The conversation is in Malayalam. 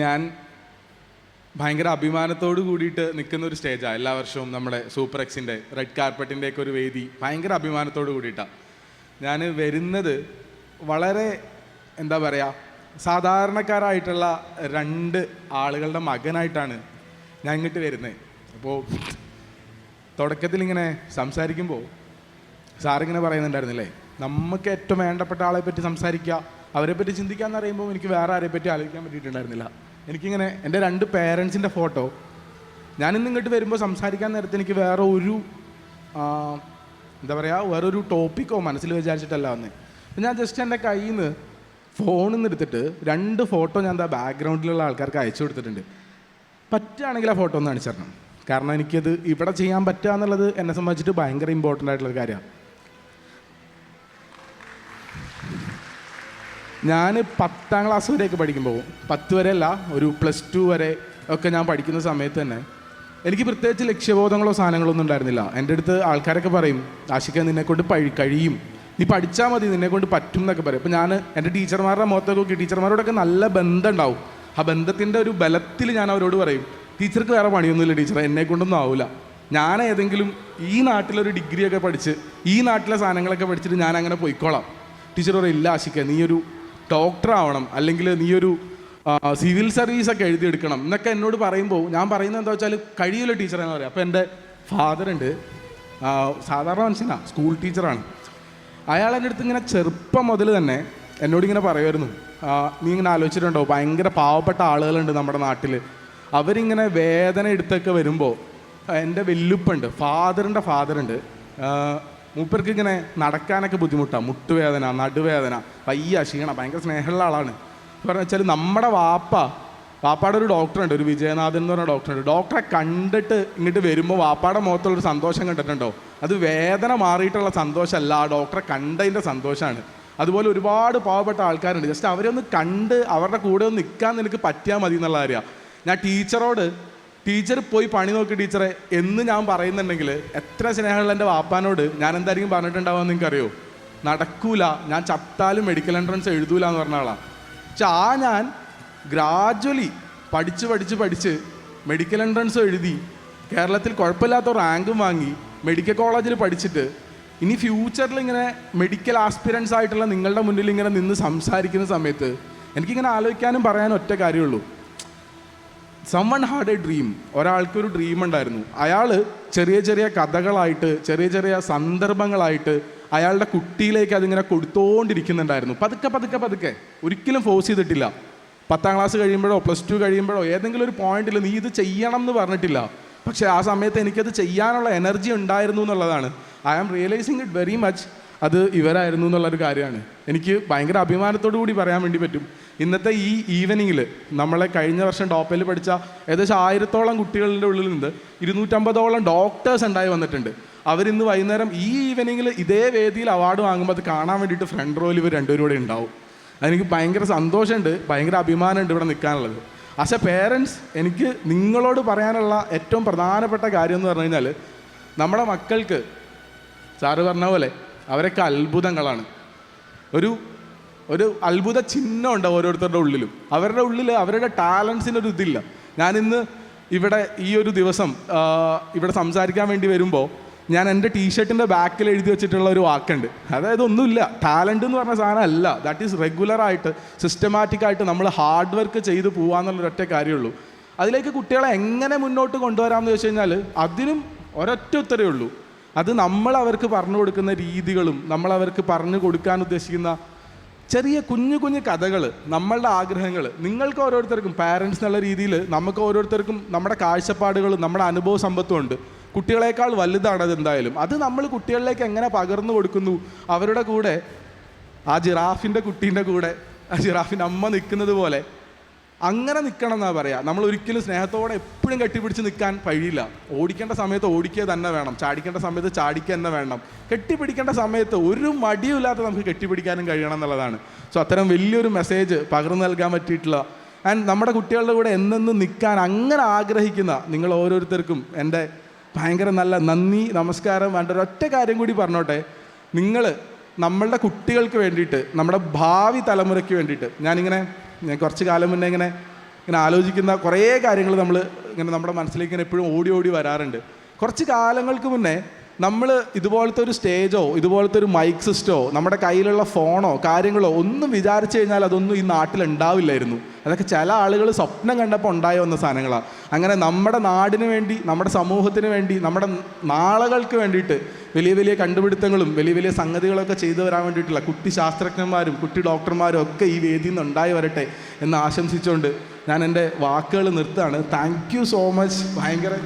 ഞാൻ ഭയങ്കര അഭിമാനത്തോട് കൂടിയിട്ട് നിൽക്കുന്ന ഒരു സ്റ്റേജാണ് എല്ലാ വർഷവും നമ്മുടെ സൂപ്പർ എക്സിൻ്റെ റെഡ് കാർപ്പറ്റിൻ്റെ ഒക്കെ ഒരു വേദി. ഭയങ്കര അഭിമാനത്തോട് കൂടിയിട്ടാണ് ഞാൻ വരുന്നത്. വളരെ എന്താ പറയുക, സാധാരണക്കാരായിട്ടുള്ള രണ്ട് ആളുകളുടെ മകനായിട്ടാണ് ഞാൻ ഇങ്ങോട്ട് വരുന്നത്. അപ്പോൾ തുടക്കത്തിൽ ഇങ്ങനെ സംസാരിക്കുമ്പോൾ സാറിങ്ങനെ പറയുന്നുണ്ടായിരുന്നില്ലേ, നമുക്ക് ഏറ്റവും വേണ്ടപ്പെട്ട ആളെ പറ്റി സംസാരിക്കുക, അവരെ പറ്റി ചിന്തിക്കാമെന്ന് പറയുമ്പോൾ എനിക്ക് വേറെ ആരെ പറ്റി ആലോചിക്കാൻ പറ്റിയിട്ടുണ്ടായിരുന്നില്ല. എനിക്കിങ്ങനെ എൻ്റെ രണ്ട് പേരൻസിൻ്റെ ഫോട്ടോ ഞാനിന്ന് ഇങ്ങോട്ട് വരുമ്പോൾ സംസാരിക്കാൻ നേരത്തെ എനിക്ക് വേറെ ഒരു എന്താ പറയുക, വേറൊരു ടോപ്പിക്കോ മനസ്സിൽ വിചാരിച്ചിട്ടല്ല വന്നത്. അപ്പം ഞാൻ ജസ്റ്റ് എൻ്റെ കയ്യിൽ നിന്ന് ഫോണിൽ നിന്ന് എടുത്തിട്ട് രണ്ട് ഫോട്ടോ ഞാൻ എന്താ ബാക്ക്ഗ്രൗണ്ടിലുള്ള ആൾക്കാർക്ക് അയച്ചു കൊടുത്തിട്ടുണ്ട്. പറ്റുകയാണെങ്കിൽ ആ ഫോട്ടോ ഒന്ന് കാണിച്ചു തരണം. കാരണം എനിക്കത് ഇവിടെ ചെയ്യാൻ പറ്റുക എന്നുള്ളത് എന്നെ സംബന്ധിച്ചിട്ട് ഭയങ്കര ഇമ്പോർട്ടൻ്റ് ആയിട്ടുള്ളൊരു കാര്യമാണ്. ഞാൻ 10ാം ക്ലാസ് വരെയൊക്കെ പഠിക്കുമ്പോൾ, 10 വരെയല്ല, ഒരു +2 വരെ ഒക്കെ ഞാൻ പഠിക്കുന്ന സമയത്ത് തന്നെ എനിക്ക് പ്രത്യേകിച്ച് ലക്ഷ്യബോധങ്ങളോ സാധനങ്ങളോ ഒന്നും ഉണ്ടായിരുന്നില്ല. എൻ്റെ അടുത്ത് ആൾക്കാരൊക്കെ പറയും, ആഷിക്ക നിന്നെക്കൊണ്ട് കഴിയും, നീ പഠിച്ചാൽ മതി, നിന്നെക്കൊണ്ട് പറ്റും എന്നൊക്കെ പറയും. അപ്പോൾ ഞാൻ എൻ്റെ ടീച്ചർമാരുടെ മുഖത്തൊക്കെ നോക്കി, ടീച്ചർമാരോടൊക്കെ നല്ല ബന്ധം ഉണ്ടാവും. ആ ബന്ധത്തിൻ്റെ ഒരു ബലത്തിൽ ഞാൻ അവരോട് പറയും, ടീച്ചർക്ക് വേറെ പണിയൊന്നുമില്ല ടീച്ചറെ, എന്നെക്കൊണ്ടൊന്നും ആവില്ല, ഞാൻ ഏതെങ്കിലും ഈ നാട്ടിലൊരു ഡിഗ്രിയൊക്കെ പഠിച്ച് ഈ നാട്ടിലെ സാധനങ്ങളൊക്കെ പഠിച്ചിട്ട് ഞാൻ അങ്ങനെ പോയിക്കോളാം. ടീച്ചർ പറയും, ഇല്ല ആഷിക്ക, നീ ഒരു ഡോക്ടർ ആവണം, അല്ലെങ്കിൽ നീ ഒരു സിവിൽ സർവീസൊക്കെ എഴുതിയെടുക്കണം എന്നൊക്കെ എന്നോട് പറയുമ്പോൾ ഞാൻ പറയുന്നത് എന്താ വെച്ചാൽ, കഴിയില്ല ടീച്ചർ എന്ന് പറയാം. അപ്പോൾ എൻ്റെ ഫാദറുണ്ട്, സാധാരണ മനുഷ്യനാണ്, സ്കൂൾ ടീച്ചറാണ്. അയാൾ എൻ്റെ അടുത്ത് ഇങ്ങനെ ചെറുപ്പം മുതൽ തന്നെ എന്നോടിങ്ങനെ പറയുമായിരുന്നു, നീ ഇങ്ങനെ ആലോചിച്ചിട്ടുണ്ടോ, ഭയങ്കര പാവപ്പെട്ട ആളുകളുണ്ട് നമ്മുടെ നാട്ടിൽ, അവരിങ്ങനെ വേദന എടുത്തൊക്കെ വരുമ്പോൾ, എൻ്റെ വെല്ലുപ്പുണ്ട്, ഫാദറിൻ്റെ ഫാദറുണ്ട്, മൂപ്പർക്ക് ഇങ്ങനെ നടക്കാനൊക്കെ ബുദ്ധിമുട്ടാണ്, മുട്ടുവേദന, നടുവേദന, വയ്യ, ക്ഷീണം, ഭയങ്കര സ്നേഹമുള്ള ആളാണ്. പറഞ്ഞു വെച്ചാൽ നമ്മുടെ വാപ്പാടെ ഒരു ഡോക്ടറുണ്ട്, ഒരു വിജയനാഥൻ എന്ന് പറഞ്ഞ ഡോക്ടറുണ്ട്. ഡോക്ടറെ കണ്ടിട്ട് ഇങ്ങോട്ട് വരുമ്പോൾ വാപ്പാടെ മുഖത്തുള്ളൊരു സന്തോഷം കണ്ടിട്ടുണ്ടോ, അത് വേദന മാറിയിട്ടുള്ള സന്തോഷമല്ല, ആ ഡോക്ടറെ കണ്ടതിൻ്റെ സന്തോഷമാണ്. അതുപോലെ ഒരുപാട് പാവപ്പെട്ട ആൾക്കാരുണ്ട്, ജസ്റ്റ് അവരെ ഒന്ന് കണ്ട് അവരുടെ കൂടെ ഒന്ന് നിൽക്കാൻ നിനക്ക് പറ്റിയാൽ മതി എന്നുള്ള കാര്യമാണ്. ഞാൻ ടീച്ചറോട്, ടീച്ചർ പോയി പണി നോക്കി ടീച്ചറെ എന്ന് ഞാൻ പറയുന്നുണ്ടെങ്കിൽ എത്ര സ്നേഹമുള്ള എൻ്റെ വാപ്പാനോട് ഞാൻ എന്തായിരിക്കും പറഞ്ഞിട്ടുണ്ടാവുക നിങ്ങൾക്കറിയോ, നടക്കൂല, ഞാൻ ചത്താലും മെഡിക്കൽ എൻട്രൻസ് എഴുതൂല എന്ന് പറഞ്ഞ ആളാണ്. പക്ഷെ ഞാൻ ഗ്രാജ്വലി പഠിച്ച് മെഡിക്കൽ എൻട്രൻസ് എഴുതി കേരളത്തിൽ കുഴപ്പമില്ലാത്ത റാങ്കും വാങ്ങി മെഡിക്കൽ കോളേജിൽ പഠിച്ചിട്ട് ഇനി ഫ്യൂച്ചറിൽ ഇങ്ങനെ മെഡിക്കൽ ആസ്പിരൻസ് ആയിട്ടുള്ള നിങ്ങളുടെ മുന്നിൽ ഇങ്ങനെ നിന്ന് സംസാരിക്കുന്ന സമയത്ത് എനിക്കിങ്ങനെ ആലോചിക്കാനും പറയാനും ഒറ്റ കാര്യമുള്ളൂ, someone had a dream. ഒരാൾക്കൊരു ഡ്രീം ഉണ്ടായിരുന്നു. അയാൾ ചെറിയ ചെറിയ കഥകളായിട്ട്, ചെറിയ ചെറിയ സന്ദർഭങ്ങളായിട്ട് അയാളുടെ കുട്ടിയിലേക്ക് അതിങ്ങനെ കൊടുത്തോണ്ടിരിക്കുന്നുണ്ടായിരുന്നു. പതുക്കെ ഒരിക്കലും ഫോഴ്സ് ചെയ്തിട്ടില്ല. 10ാം ക്ലാസ് കഴിയുമ്പോഴോ +2 കഴിയുമ്പോഴോ ഏതെങ്കിലും ഒരു പോയിന്റിൽ നീ ഇത് ചെയ്യണം എന്ന് പറഞ്ഞിട്ടില്ല. പക്ഷേ ആ സമയത്ത് എനിക്കത് ചെയ്യാനുള്ള എനർജി ഉണ്ടായിരുന്നു എന്നുള്ളതാണ്. I am realising it very much. അത് ഇവരായിരുന്നു എന്നുള്ളൊരു കാര്യമാണ് എനിക്ക് ഭയങ്കര അഭിമാനത്തോടു കൂടി പറയാൻ വേണ്ടി പറ്റും. ഇന്നത്തെ ഈ ഈവനിങ്ങിൽ നമ്മളെ കഴിഞ്ഞ വർഷം ടോപ്പിൽ പഠിച്ച ഏകദേശം 1000ഓളം കുട്ടികളുടെ ഉള്ളിൽ നിന്ന് 250ഓളം ഡോക്ടേഴ്സ് ഉണ്ടായി വന്നിട്ടുണ്ട്. അവരിന്ന് വൈകുന്നേരം ഈ ഈവനിങ്ങിൽ ഇതേ വേദിയിൽ അവാർഡ് വാങ്ങുമ്പോൾ അത് കാണാൻ വേണ്ടിയിട്ട് ഫ്രണ്ട് റോയിൽ ഇവർ രണ്ടുപേരും കൂടെ ഉണ്ടാവും. അതെനിക്ക് ഭയങ്കര സന്തോഷമുണ്ട്, ഭയങ്കര അഭിമാനമുണ്ട് ഇവിടെ നിൽക്കാനുള്ളത്. ആസ് എ പേരൻസ് എനിക്ക് നിങ്ങളോട് പറയാനുള്ള ഏറ്റവും പ്രധാനപ്പെട്ട കാര്യം എന്ന് പറഞ്ഞു കഴിഞ്ഞാൽ, നമ്മുടെ മക്കൾക്ക് സാറ് പറഞ്ഞ പോലെ അവരൊക്കെ അത്ഭുതങ്ങളാണ്. ഒരു അത്ഭുത ചിഹ്നമുണ്ട് ഓരോരുത്തരുടെ ഉള്ളിലും. അവരുടെ ഉള്ളിൽ അവരുടെ ടാലൻസിനൊരു ഇതില്ല. ഞാനിന്ന് ഇവിടെ ഈ ഒരു ദിവസം ഇവിടെ സംസാരിക്കാൻ വേണ്ടി വരുമ്പോൾ ഞാൻ എൻ്റെ ടീഷർട്ടിൻ്റെ ബാക്കിൽ എഴുതി വെച്ചിട്ടുള്ള ഒരു വാക്കുണ്ട്, അതായത് ഒന്നുമില്ല, ടാലൻ്റ് എന്ന് പറഞ്ഞ സാധനം അല്ല, ദാറ്റ് ഈസ് റെഗുലറായിട്ട് സിസ്റ്റമാറ്റിക്കായിട്ട് നമ്മൾ ഹാർഡ് വർക്ക് ചെയ്ത് പോകാമെന്നുള്ളൊരൊറ്റ കാര്യമുള്ളൂ. അതിലേക്ക് കുട്ടികളെ എങ്ങനെ മുന്നോട്ട് കൊണ്ടുവരാമെന്ന് ചോദിച്ചു കഴിഞ്ഞാൽ അതിനും ഒരൊറ്റ ഉത്തരവേ ഉള്ളൂ, അത് നമ്മൾ അവർക്ക് പറഞ്ഞു കൊടുക്കുന്ന രീതികളും നമ്മൾ അവർക്ക് പറഞ്ഞു കൊടുക്കാൻ ഉദ്ദേശിക്കുന്ന ചെറിയ കുഞ്ഞു കുഞ്ഞു കഥകൾ, നമ്മളുടെ ആഗ്രഹങ്ങൾ. നിങ്ങൾക്ക് ഓരോരുത്തർക്കും പാരൻസ് എന്നുള്ള രീതിയിൽ നമുക്ക് ഓരോരുത്തർക്കും നമ്മുടെ കാഴ്ചപ്പാടുകളും നമ്മുടെ അനുഭവ സമ്പത്തും ഉണ്ട്. കുട്ടികളെക്കാൾ വലുതാണ് അത് എന്തായാലും. അത് നമ്മൾ കുട്ടികളിലേക്ക് എങ്ങനെ പകർന്നു കൊടുക്കുന്നു, അവരുടെ കൂടെ ആ ജിറാഫിൻ്റെ കുട്ടീൻ്റെ കൂടെ ആ ജിറാഫിൻ്റെ അമ്മ നിൽക്കുന്നത് പോലെ അങ്ങനെ നിൽക്കണം എന്നാണ് പറയുക. നമ്മൾ ഒരിക്കലും സ്നേഹത്തോടെ എപ്പോഴും കെട്ടിപ്പിടിച്ച് നിൽക്കാൻ കഴിയില്ല. ഓടിക്കേണ്ട സമയത്ത് ഓടിക്കുക തന്നെ വേണം, ചാടിക്കേണ്ട സമയത്ത് ചാടിക്കുക തന്നെ വേണം. കെട്ടിപ്പിടിക്കേണ്ട സമയത്ത് ഒരു മടിയുമില്ലാത്ത നമുക്ക് കെട്ടിപ്പിടിക്കാനും കഴിയണം എന്നുള്ളതാണ്. സോ അത്തരം വലിയൊരു മെസ്സേജ് പകർന്നു നൽകാൻ പറ്റിയിട്ടുള്ള ആൻഡ് നമ്മുടെ കുട്ടികളുടെ കൂടെ എന്നെന്നും നിൽക്കാൻ അങ്ങനെ ആഗ്രഹിക്കുന്ന നിങ്ങൾ ഓരോരുത്തർക്കും എൻ്റെ ഭയങ്കര നല്ല നന്ദി, നമസ്കാരം. വേണ്ട ഒരൊറ്റ കാര്യം കൂടി പറഞ്ഞോട്ടെ, നിങ്ങൾ നമ്മളുടെ കുട്ടികൾക്ക് വേണ്ടിയിട്ട്, നമ്മുടെ ഭാവി തലമുറയ്ക്ക് വേണ്ടിയിട്ട് ഞാൻ കുറച്ച് കാലം മുന്നേ ഇങ്ങനെ ഇങ്ങനെ ആലോചിക്കുന്ന കുറേ കാര്യങ്ങൾ നമ്മൾ ഇങ്ങനെ നമ്മുടെ മനസ്സിലേക്ക് ഇങ്ങനെ എപ്പോഴും ഓടി ഓടി വരാറുണ്ട്. കുറച്ച് കാലങ്ങൾക്ക് മുന്നേ നമ്മൾ ഇതുപോലത്തെ ഒരു സ്റ്റേജോ ഇതുപോലത്തെ ഒരു മൈക്ക് സിസ്റ്റോ നമ്മുടെ കയ്യിലുള്ള ഫോണോ കാര്യങ്ങളോ ഒന്നും വിചാരിച്ചു കഴിഞ്ഞാൽ അതൊന്നും ഈ നാട്ടിൽ ഉണ്ടാവില്ലായിരുന്നു. അതൊക്കെ ചില ആളുകൾ സ്വപ്നം കണ്ടപ്പോൾ ഉണ്ടായി വന്ന സാധനങ്ങളാണ്. അങ്ങനെ നമ്മുടെ നാടിന് വേണ്ടി, നമ്മുടെ സമൂഹത്തിന് വേണ്ടി, നമ്മുടെ നാളുകൾക്ക് വേണ്ടിയിട്ട് വലിയ വലിയ കണ്ടുപിടുത്തങ്ങളും വലിയ വലിയ സംഗതികളൊക്കെ ചെയ്തു വരാൻ വേണ്ടിയിട്ടുള്ള കുട്ടി ശാസ്ത്രജ്ഞന്മാരും കുട്ടി ഡോക്ടർമാരും ഒക്കെ ഈ വേദിയിൽ നിന്ന് ഉണ്ടായി വരട്ടെ എന്ന് ആശംസിച്ചുകൊണ്ട് ഞാൻ എൻ്റെ വാക്കുകൾ നിർത്തുകയാണ്. Thank you so much. ഭയങ്കര